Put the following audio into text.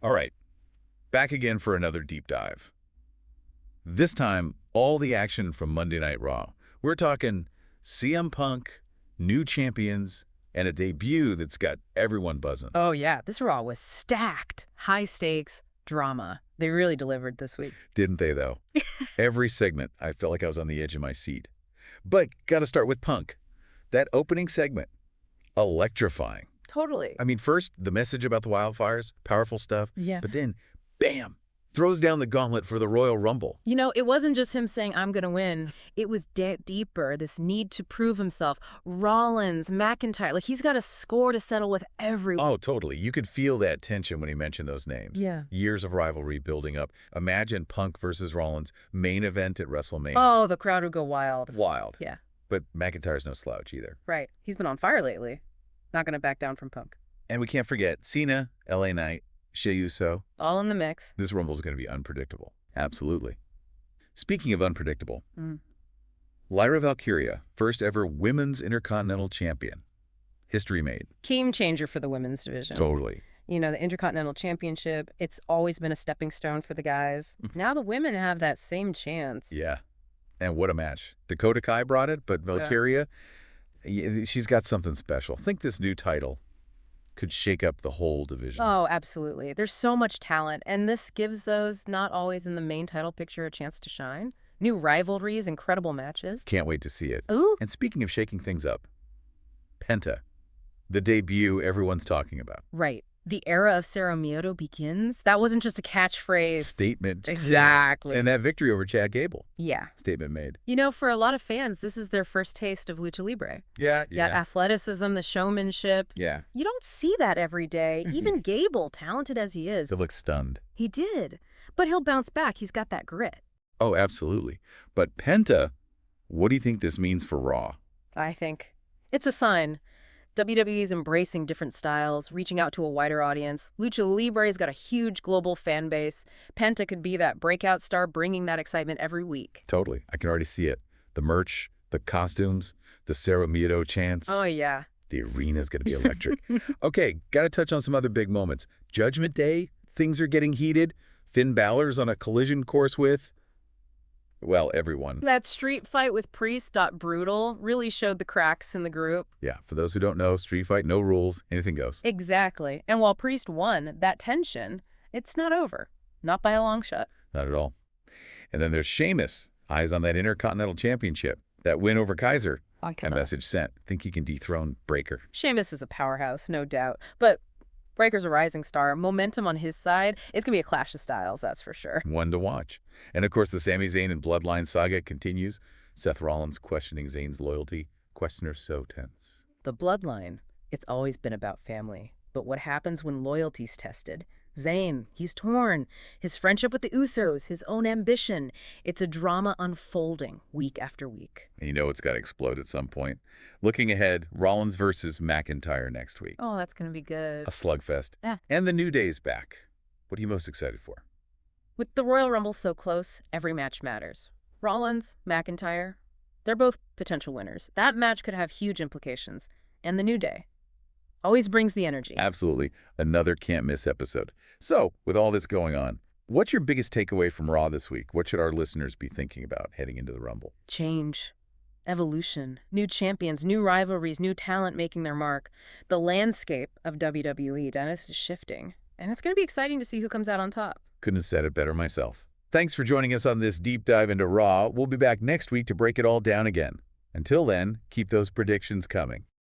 All right, back again for another deep dive. This time, all the action from Monday Night Raw. We're talking CM Punk, new champions, and a debut that's got everyone buzzing. Oh, yeah. This Raw was stacked. High stakes, drama. They really delivered this week. Didn't they, though? Every segment, I felt like I was on the edge of my seat. But gotta start with Punk. That opening segment, electrifying. Totally. I mean, first, the message about the wildfires, powerful stuff. Yeah. But then, bam, throws down the gauntlet for the Royal Rumble. You know, it wasn't just him saying, I'm going to win. It was deeper, this need to prove himself. Rollins, McIntyre, like he's got a score to settle with everyone. Oh, totally. You could feel that tension when he mentioned those names. Yeah. Years of rivalry building up. Imagine Punk versus Rollins, main event at WrestleMania. Oh, the crowd would go wild. Wild. Yeah. But McIntyre's no slouch either. Right. He's been on fire lately. Not going to back down from Punk. And we can't forget Cena, LA Knight, Shea Uso. All in the mix. This Rumble's going to be unpredictable. Absolutely. Speaking of unpredictable, Lyra Valkyria, first ever Women's Intercontinental Champion. History made. Game changer for the women's division. Totally. You know, the Intercontinental Championship, it's always been a stepping stone for the guys. Now the women have that same chance. Yeah. And what a match. Dakota Kai brought it, but Valkyria, she's got something special. Think this new title could shake up the whole division. Oh, absolutely. There's so much talent, and this gives those not always in the main title picture a chance to shine. New rivalries, incredible matches. Can't wait to see it. Ooh. And speaking of shaking things up, Penta, the debut everyone's talking about. Right. The era of Cero Miedo begins. That wasn't just a catchphrase. Statement. Exactly. And that victory over Chad Gable. Yeah. Statement made. You know, for a lot of fans, this is their first taste of Lucha Libre. Yeah. That athleticism, the showmanship. Yeah. You don't see that every day. Even Gable, talented as he is. He looks stunned. He did. But he'll bounce back. He's got that grit. Oh, absolutely. But Penta, what do you think this means for Raw? I think it's a sign. WWE's embracing different styles, reaching out to a wider audience. Lucha Libre's got a huge global fan base. Penta could be that breakout star bringing that excitement every week. Totally. I can already see it. The merch, the costumes, the Cero Miedo chants. Oh, yeah. The arena's going to be electric. Okay, got to touch on some other big moments. Judgment Day, things are getting heated. Finn Balor's on a collision course with, well, everyone. That street fight with Priest, brutal, really showed the cracks in the group. Yeah, for those who don't know, street fight, no rules, anything goes. Exactly. And while Priest won, that tension, it's not over. Not by a long shot. Not at all. And then there's Sheamus, eyes on that Intercontinental Championship. That win over Kaiser. A message sent. Think he can dethrone Breakker. Sheamus is a powerhouse, no doubt. But Breaker's a rising star. Momentum on his side. It's going to be a clash of styles, that's for sure. One to watch. And of course, the Sami Zayn and Bloodline saga continues. Seth Rollins questioning Zayn's loyalty. Questioner so tense. The Bloodline, it's always been about family. But what happens when loyalty's tested? Zayn, he's torn. His friendship with the Usos, his own ambition. It's a drama unfolding week after week. And you know it's got to explode at some point. Looking ahead, Rollins versus McIntyre next week. Oh, that's going to be good. A slugfest. Yeah. And the New Day's back. What are you most excited for? With the Royal Rumble so close, every match matters. Rollins, McIntyre, they're both potential winners. That match could have huge implications. And the New Day always brings the energy. Absolutely. Another can't-miss episode. So, with all this going on, what's your biggest takeaway from Raw this week? What should our listeners be thinking about heading into the Rumble? Change. Evolution. New champions, new rivalries, new talent making their mark. The landscape of WWE, Dennis, is shifting. And it's going to be exciting to see who comes out on top. Couldn't have said it better myself. Thanks for joining us on this deep dive into Raw. We'll be back next week to break it all down again. Until then, keep those predictions coming.